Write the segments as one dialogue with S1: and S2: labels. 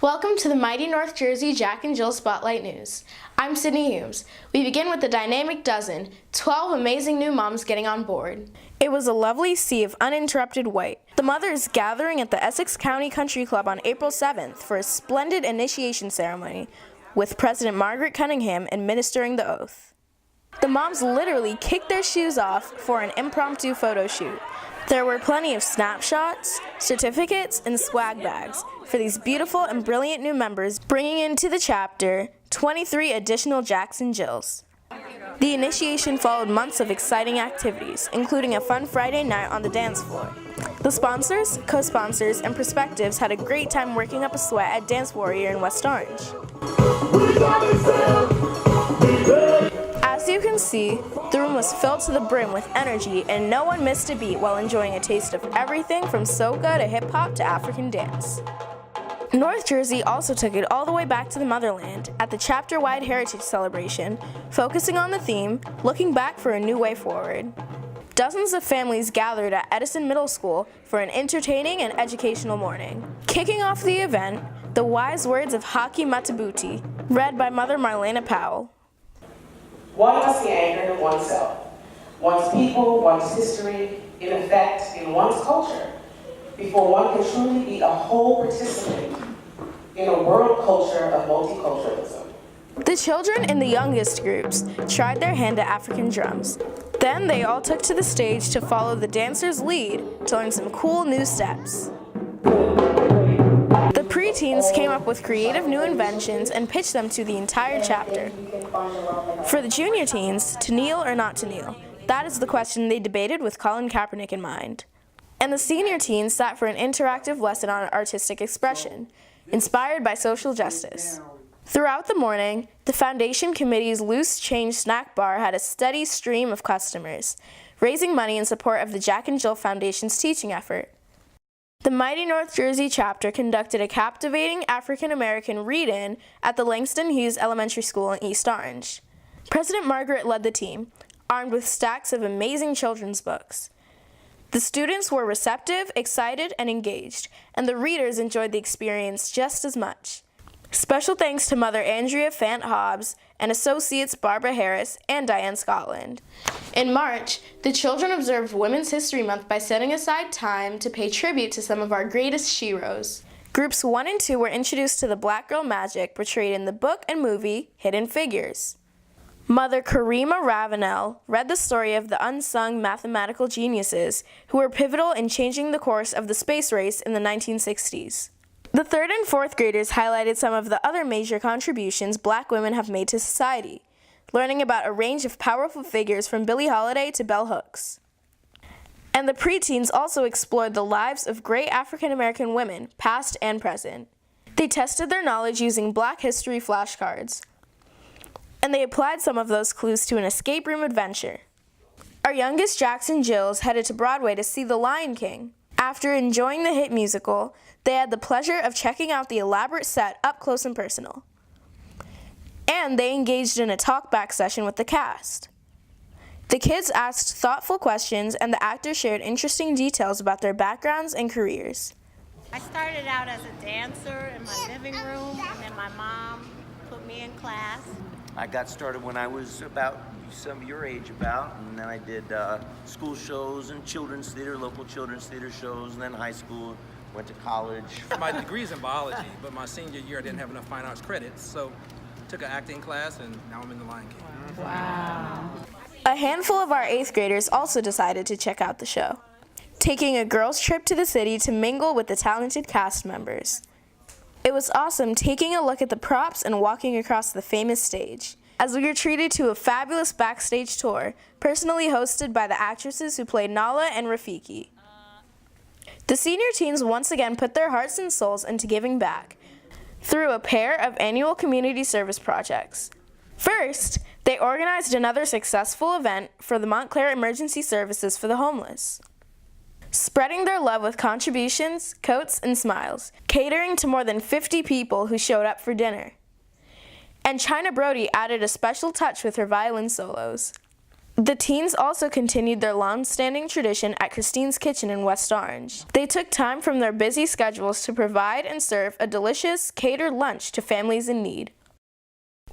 S1: Welcome to the mighty North Jersey Jack and Jill Spotlight News. I'm Sydney Humes. We begin with the dynamic dozen, 12 amazing new moms getting on board. It was a lovely sea of uninterrupted white. The mothers gathering at the Essex County Country Club on April 7th for a splendid initiation ceremony, with President Margaret Cunningham administering the oath. The moms literally kicked their shoes off for an impromptu photo shoot. There were plenty of snapshots, certificates, and swag bags for these beautiful and brilliant new members, bringing into the chapter 23 additional Jacks and Jills. The initiation followed months of exciting activities, including a fun Friday night on the dance floor. The sponsors, co-sponsors, and prospectives had a great time working up a sweat at Dance Warrior in West Orange. As you can see, the room was filled to the brim with energy and no one missed a beat while enjoying a taste of everything from soca to hip-hop to African dance. North Jersey also took it all the way back to the motherland at the chapter-wide heritage celebration, focusing on the theme, looking back for a new way forward. Dozens of families gathered at Edison Middle School for an entertaining and educational morning. Kicking off the event, the wise words of Haki Matabuti, read by Mother Marlena Powell.
S2: One must be anchored in oneself, one's people, one's history, in effect, in one's culture, before one can truly be a whole participant in a world culture of multiculturalism.
S1: The children in the youngest groups tried their hand at African drums. Then they all took to the stage to follow the dancer's lead to learn some cool new steps. The preteens came up with creative new inventions and pitched them to the entire chapter. For the junior teens, to kneel or not to kneel, that is the question they debated with Colin Kaepernick in mind. And the senior teens sat for an interactive lesson on artistic expression, inspired by social justice. Throughout the morning, the Foundation Committee's loose change snack bar had a steady stream of customers, raising money in support of the Jack and Jill Foundation's teaching effort. The mighty North Jersey chapter conducted a captivating African-American read-in at the Langston Hughes Elementary School in East Orange. President Margaret led the team, armed with stacks of amazing children's books. The students were receptive, excited, and engaged, and the readers enjoyed the experience just as much. Special thanks to Mother Andrea Fant Hobbs and Associates Barbara Harris and Diane Scotland. In March, the children observed Women's History Month by setting aside time to pay tribute to some of our greatest sheroes. Groups 1 and 2 were introduced to the Black girl magic portrayed in the book and movie Hidden Figures. Mother Karima Ravenel read the story of the unsung mathematical geniuses who were pivotal in changing the course of the space race in the 1960s. The 3rd and 4th graders highlighted some of the other major contributions Black women have made to society, learning about a range of powerful figures from Billie Holiday to Bell Hooks. And the preteens also explored the lives of great African-American women, past and present. They tested their knowledge using Black history flashcards, and they applied some of those clues to an escape room adventure. Our youngest Jacks and Jills headed to Broadway to see The Lion King. After enjoying the hit musical, they had the pleasure of checking out the elaborate set up close and personal. And they engaged in a talk-back session with the cast. The kids asked thoughtful questions and the actors shared interesting details about their backgrounds and careers.
S3: I started out as a dancer in my living room, and then my mom put me in class.
S4: I got started when I was about some of your age and then I did school shows and children's theater, local children's theater shows, and then high school, went to college.
S5: My degree's in biology, but my senior year I didn't have enough fine arts credits, so took an acting class and now I'm in The Lion King.
S1: Wow. A handful of our 8th graders also decided to check out the show, taking a girls' trip to the city to mingle with the talented cast members. It was awesome taking a look at the props and walking across the famous stage, as we were treated to a fabulous backstage tour, personally hosted by the actresses who played Nala and Rafiki. The senior teens once again put their hearts and souls into giving back through a pair of annual community service projects. First, they organized another successful event for the Montclair Emergency Services for the Homeless, spreading their love with contributions, coats, and smiles, catering to more than 50 people who showed up for dinner. And China Brody added a special touch with her violin solos. The teens also continued their long-standing tradition at Christine's Kitchen in West Orange. They took time from their busy schedules to provide and serve a delicious, catered lunch to families in need.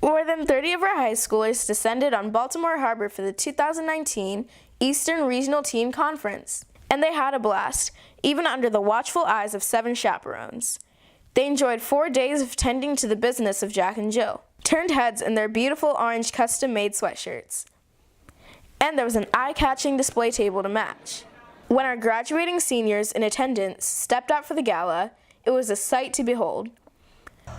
S1: More than 30 of our high schoolers descended on Baltimore Harbor for the 2019 Eastern Regional Teen Conference, and they had a blast, even under the watchful eyes of 7 chaperones. They enjoyed 4 days of tending to the business of Jack and Jill, turned heads in their beautiful orange custom-made sweatshirts. And there was an eye-catching display table to match. When our graduating seniors in attendance stepped out for the gala, it was a sight to behold.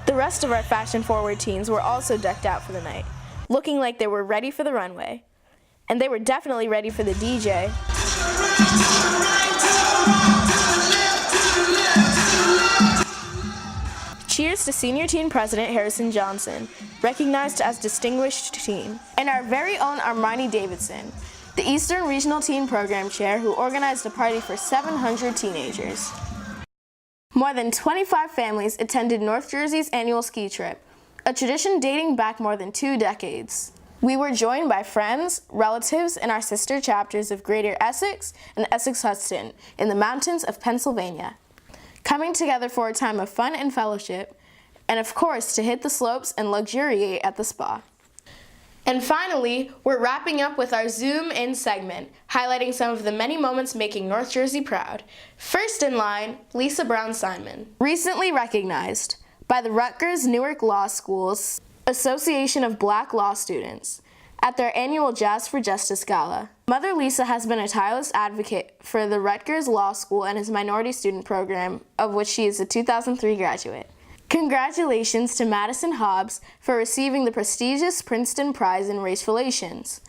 S1: The rest of our fashion-forward teens were also decked out for the night, looking like they were ready for the runway. And they were definitely ready for the DJ. Cheers to Senior Teen President Harrison Johnson, recognized as Distinguished Teen, and our very own Armani Davidson, the Eastern Regional Teen Program Chair who organized a party for 700 teenagers. More than 25 families attended North Jersey's annual ski trip, a tradition dating back more than 2 decades. We were joined by friends, relatives, and our sister chapters of Greater Essex and Essex-Hudson in the mountains of Pennsylvania, coming together for a time of fun and fellowship, and of course to hit the slopes and luxuriate at the spa. And finally, we're wrapping up with our Zoom In segment, highlighting some of the many moments making North Jersey proud. First in line, Lisa Brown Simon, recently recognized by the Rutgers Newark Law School's Association of Black Law Students at their annual Jazz for Justice Gala. Mother Lisa has been a tireless advocate for the Rutgers Law School and its minority student program, of which she is a 2003 graduate. Congratulations to Madison Hobbs for receiving the prestigious Princeton Prize in Race Relations.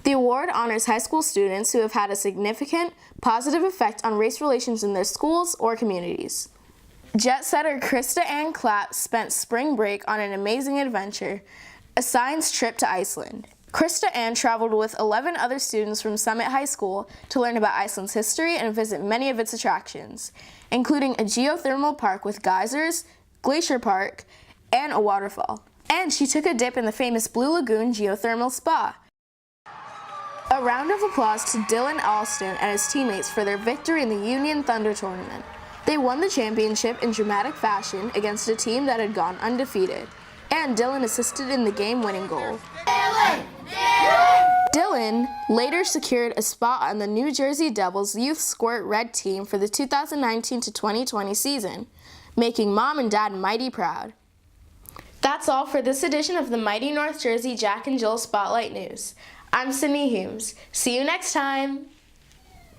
S1: The award honors high school students who have had a significant, positive effect on race relations in their schools or communities. Jet setter Krista Ann Clapp spent spring break on an amazing adventure, a science trip to Iceland. Krista Ann traveled with 11 other students from Summit High School to learn about Iceland's history and visit many of its attractions, including a geothermal park with geysers, glacier park, and a waterfall. And she took a dip in the famous Blue Lagoon geothermal spa. A round of applause to Dylan Alston and his teammates for their victory in the Union Thunder Tournament. They won the championship in dramatic fashion against a team that had gone undefeated, and Dylan assisted in the game-winning goal. Dylan later secured a spot on the New Jersey Devils Youth Squirt Red team for the 2019 to 2020 season, making Mom and Dad mighty proud. That's all for this edition of the Mighty North Jersey Jack and Jill Spotlight News. I'm Sydney Humes. See you next time.